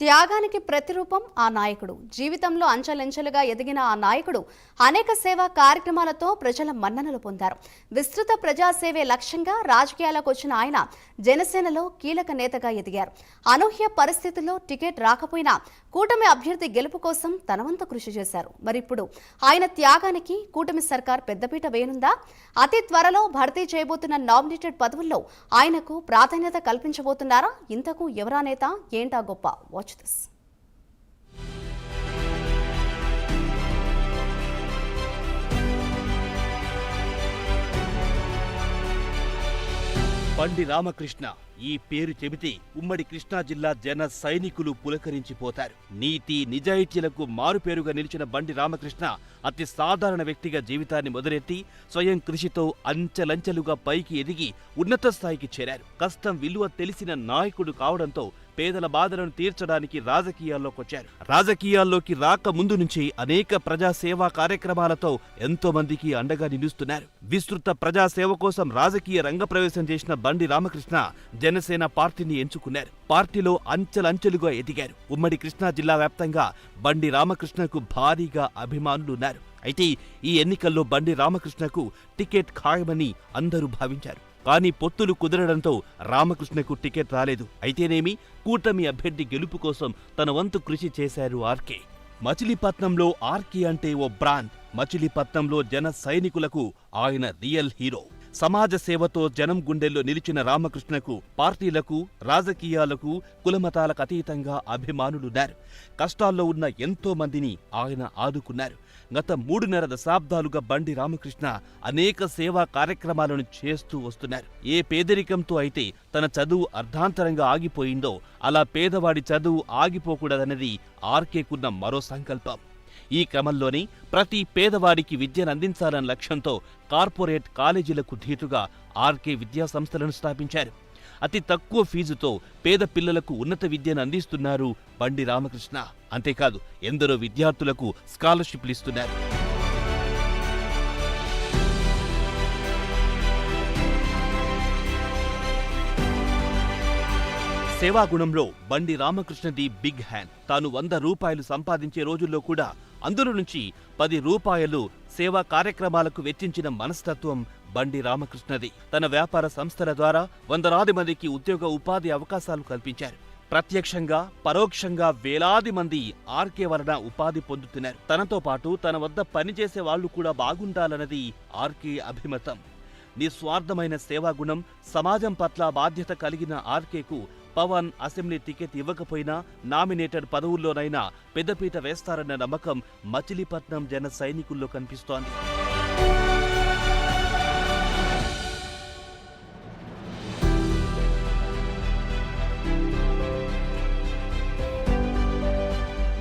త్యాగానికి ప్రతిరూపం ఆ నాయకుడు. జీవితంలో అంచెలంచెలుగా ఎదిగిన ఆ నాయకుడు అనేక సేవా కార్యక్రమాలతో ప్రజల మన్ననలు పొందారు. విస్తృత ప్రజాసేవే లక్ష్యంగా రాజకీయాలకు వచ్చిన ఆయన జనసేనలో కీలక నేతగా ఎదిగారు. అనూహ్య పరిస్థితుల్లో టికెట్ రాకపోయినా కూటమి అభ్యర్థి గెలుపు కోసం తనవంతు కృషి చేశారు. మరిప్పుడు ఆయన త్యాగానికి కూటమి సర్కార్ పెద్దపీట వేయనుందా? అతి త్వరలో భర్తీ చేయబోతున్న నామినేటెడ్ పదవుల్లో ఆయనకు ప్రాధాన్యత కల్పించబోతున్నారా? ఇంతకు ఎవరా నేత, ఏంటా గొప్ప? Watch this. బండి రామకృష్ణ ఈ పేరు చెబితే ఉమ్మడి కృష్ణా జిల్లా జన సైనికులు పులకరించిపోతారు. నీతి నిజాయితీలకు మారుపేరుగా నిలిచిన బండి రామకృష్ణ అతి సాధారణ వ్యక్తిగా జీవితాన్ని మొదలెట్టి స్వయం కృషితో అంచెలంచెలుగా పైకి ఎదిగి ఉన్నత స్థాయికి చేరారు. కష్టం విలువ తెలిసిన నాయకుడు కావడంతో పేదల బాధలను తీర్చడానికి రాజకీయాల్లోకొచ్చారు. రాజకీయాల్లోకి రాక ముందు నుంచి అనేక ప్రజాసేవా కార్యక్రమాలతో ఎంతో మందికి అండగా నిలుస్తున్నారు. విస్తృత ప్రజాసేవ కోసం రాజకీయ రంగప్రవేశం చేసిన బండి రామకృష్ణ జనసేన పార్టీని ఎంచుకున్నారు. పార్టీలో అంచెలంచెలుగా ఎదిగారు. ఉమ్మడి కృష్ణా జిల్లా వ్యాప్తంగా బండి రామకృష్ణకు భారీగా అభిమానులున్నారు. అయితే ఈ ఎన్నికల్లో బండి రామకృష్ణకు టికెట్ ఖాయమని అందరూ భావించారు. కానీ పొత్తులు కుదరడంతో రామకృష్ణకు టికెట్ రాలేదు. అయితేనేమి కూటమి అభ్యర్థి గెలుపు కోసం తన వంతు కృషి చేశారు ఆర్కే. మచిలీపట్నంలో ఆర్కే అంటే ఓ బ్రాండ్. మచిలీపట్నంలో జన సైనికులకు ఆయన రియల్ హీరో. సమాజ సేవతో జనం గుండెల్లో నిలిచిన రామకృష్ణకు పార్టీలకు, రాజకీయాలకు, కులమతాలకు అతీతంగా అభిమానులున్నారు. కష్టాల్లో ఉన్న ఎంతో మందిని ఆయన ఆదుకున్నారు. గత 3.5 దశాబ్దాలుగా బండి రామకృష్ణ అనేక సేవా కార్యక్రమాలను చేస్తూ వస్తున్నారు. ఏ పేదరికంతో అయితే తన చదువు అర్ధాంతరంగా ఆగిపోయిందో అలా పేదవాడి చదువు ఆగిపోకూడదన్నది ఆర్కేకున్న మరో సంకల్పం. ఈ క్రమంలోనే ప్రతి పేదవాడికి విద్యను అందించాలన్న లక్ష్యంతో కార్పొరేట్ కాలేజీలకు ధీటుగా ఆర్కే విద్యాసంస్థలను స్థాపించారు. అతి తక్కువ ఫీజుతో పేద పిల్లలకు ఉన్నత విద్యను అందిస్తున్నారు బండి రామకృష్ణ. అంతేకాదు ఎందరో విద్యార్థులకు స్కాలర్షిప్లు ఇస్తున్నారు. సేవాగుణంలో బండి రామకృష్ణది బిగ్ హ్యాండ్. తాను 100 రూపాయలు సంపాదించే రోజుల్లో కూడా అందులో నుంచి 10 రూపాయలు సేవా కార్యక్రమాలకు వెచ్చించిన మనస్తత్వం బండి రామకృష్ణది. తన వ్యాపార సంస్థల ద్వారా వందలాది మందికి ఉద్యోగ ఉపాధి అవకాశాలు కల్పించారు. ప్రత్యక్షంగా పరోక్షంగా వేలాది మంది ఆర్కే వలన ఉపాధి పొందుతున్నారు. తనతో పాటు తన వద్ద పనిచేసే వాళ్లు కూడా బాగుండాలన్నది ఆర్కే అభిమతం. నిస్వార్థమైన సేవాగుణం, సమాజం పట్ల బాధ్యత కలిగిన ఆర్కేకు పవన్ అసెంబ్లీ టికెట్ ఇవ్వకపోయినా నామినేటెడ్ పదవుల్లోనైనా పెద్దపీట వేస్తారన్న నమ్మకం మచిలీపట్నం జన సైనికుల్లో కనిపిస్తోంది.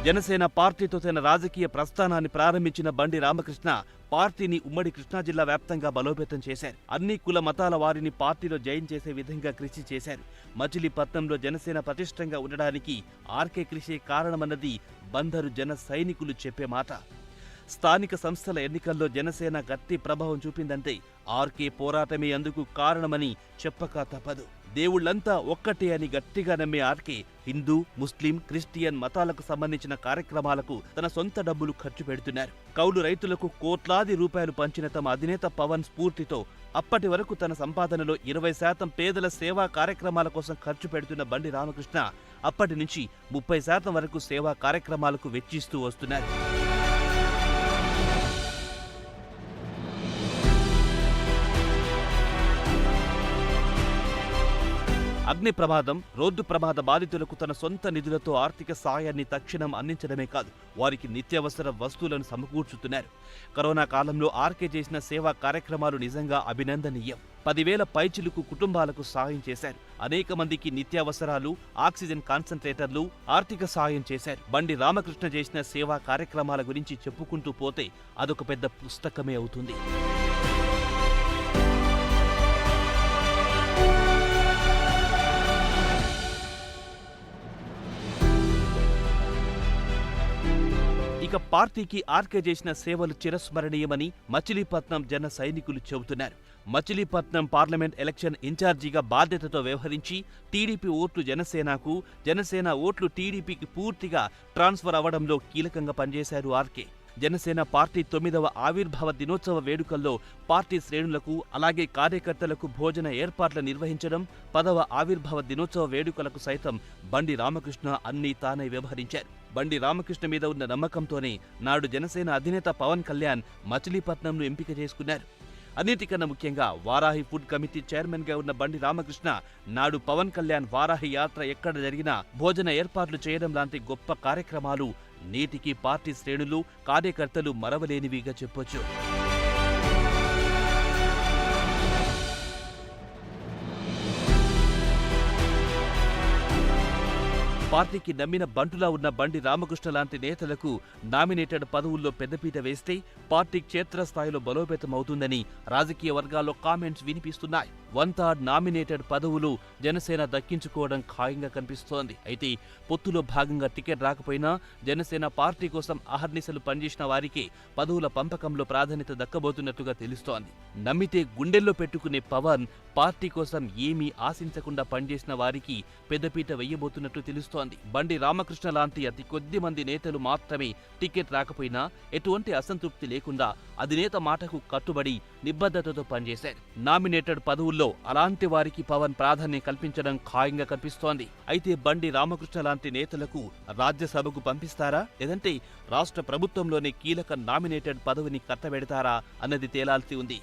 జనసేన పార్టీతో తన రాజకీయ ప్రస్థానాన్ని ప్రారంభించిన బండి రామకృష్ణ పార్టీని ఉమ్మడి కృష్ణా జిల్లా వ్యాప్తంగా బలోపేతం చేశారు. అన్ని కుల మతాల వారిని పార్టీలో జాయిన్ చేసే విధంగా కృషి చేశారు. మచిలీపట్నంలో జనసేన పటిష్టంగా ఉండడానికి ఆర్కే కృషి కారణమన్నది బందరు జన సైనికులు చెప్పే మాట. స్థానిక సంస్థల ఎన్నికల్లో జనసేన గట్టి ప్రభావం చూపిందంటే ఆర్కే పోరాటమే అందుకు కారణమని చెప్పక తప్పదు. దేవుళ్లంతా ఒక్కటే అని గట్టిగా నమ్మే ఆర్కే హిందూ, ముస్లిం, క్రిస్టియన్ మతాలకు సంబంధించిన కార్యక్రమాలకు తన సొంత డబ్బులు ఖర్చు పెడుతున్నారు. కౌలు రైతులకు కోట్లాది రూపాయలు పంచిన తమ అధినేత పవన్ స్ఫూర్తితో అప్పటి వరకు తన సంపాదనలో 20% పేదల సేవా కార్యక్రమాల కోసం ఖర్చు పెడుతున్న బండి రామకృష్ణ అప్పటి నుంచి 30% వరకు సేవా కార్యక్రమాలకు వెచ్చిస్తూ వస్తున్నారు. అగ్ని ప్రమాదం, రోడ్డు ప్రమాద బాధితులకు తన సొంత నిధులతో ఆర్థిక సాయాన్ని తక్షణం అందించడమే కాదు, వారికి నిత్యావసర వస్తువులను సమకూర్చుతున్నారు. కరోనా కాలంలో ఆర్కే చేసిన సేవా కార్యక్రమాలు నిజంగా అభినందనీయం. 10,000 పైచిలుకు కుటుంబాలకు సాయం చేశారు. అనేక మందికి నిత్యావసరాలు, ఆక్సిజన్ కాన్సంట్రేటర్లు, ఆర్థిక సాయం చేశారు. బండి రామకృష్ణ చేసిన సేవా కార్యక్రమాల గురించి చెప్పుకుంటూ పోతే అదొక పెద్ద పుస్తకమే అవుతుంది. ఇక పార్టీకి ఆర్కే చేసిన సేవలు చిరస్మరణీయమని మచిలీపట్నం జన సైనికులు చెబుతున్నారు. మచిలీపట్నం పార్లమెంట్ ఎలక్షన్ ఇన్ఛార్జిగా బాధ్యతతో వ్యవహరించి టీడీపీ ఓట్లు జనసేనకు, జనసేన ఓట్లు టీడీపీకి పూర్తిగా ట్రాన్స్ఫర్ అవ్వడంలో కీలకంగా పనిచేశారు ఆర్కే. జనసేన పార్టీ 9వ ఆవిర్భావ దినోత్సవ వేడుకల్లో పార్టీ శ్రేణులకు అలాగే కార్యకర్తలకు భోజన ఏర్పాట్లు నిర్వహించడం, 10వ ఆవిర్భావ దినోత్సవ వేడుకలకు సైతం బండి రామకృష్ణ అన్నీ తానే వ్యవహరించారు. బండి రామకృష్ణ మీద ఉన్న నమ్మకంతోనే నాడు జనసేన అధినేత పవన్ కళ్యాణ్ మచిలీపట్నంను ఎంపిక చేసుకున్నారు. అన్నిటికన్నా ముఖ్యంగా వారాహి ఫుడ్ కమిటీ చైర్మన్ గా ఉన్న బండి రామకృష్ణ నాడు పవన్ కళ్యాణ్ వారాహి యాత్ర ఎక్కడ జరిగినా భోజన ఏర్పాట్లు చేయడం లాంటి గొప్ప కార్యక్రమాలు నేటికి పార్టీ శ్రేణులు, కార్యకర్తలు మరవలేనివిగా చెప్పొచ్చు. పార్టీకి నమ్మిన బంటులా ఉన్న బండి రామకృష్ణ లాంటి నేతలకు నామినేటెడ్ పదవుల్లో పెద్దపీట వేస్తే పార్టీ క్షేత్రస్థాయిలో బలోపేతమవుతుందని రాజకీయ వర్గాల్లో కామెంట్స్ వినిపిస్తున్నాయి. 1/3 నామినేటెడ్ పదవులు జనసేన దక్కించుకోవడం ఖాయంగా కనిపిస్తోంది. అయితే పొత్తులో భాగంగా టికెట్ రాకపోయినా జనసేన పార్టీ కోసం అహర్నిశలు పనిచేసిన వారికి పదవుల పంపకంలో ప్రాధాన్యత దక్కబోతున్నట్టుగా తెలుస్తోంది. నమ్మితే గుండెల్లో పెట్టుకునే పవన్ పార్టీ కోసం ఏమీ ఆశించకుండా పనిచేసిన వారికి పెద్దపీట వెయ్యబోతున్నట్టు తెలుస్తోంది. బండి రామకృష్ణ లాంటి అతి కొద్ది మంది నేతలు మాత్రమే టికెట్ రాకపోయినా ఎటువంటి అసంతృప్తి లేకుండా అధినేత మాటకు కట్టుబడి నిబద్ధతతో పనిచేశారు. నామినేటెడ్ పదవుల్లో అలాంటి వారికి పవన్ ప్రాధాన్యం కల్పించడం ఖాయంగా కనిపిస్తోంది. అయితే బండి రామకృష్ణ లాంటి నేతలకు రాజ్యసభకు పంపిస్తారా, లేదంటే రాష్ట్ర ప్రభుత్వంలోనే కీలక నామినేటెడ్ పదవిని కట్టబెడతారా అన్నది తేలాల్సి ఉంది.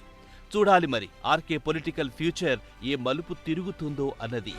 చూడాలి మరి ఆర్కే పొలిటికల్ ఫ్యూచర్ ఏ మలుపు తిరుగుతుందో అన్నది.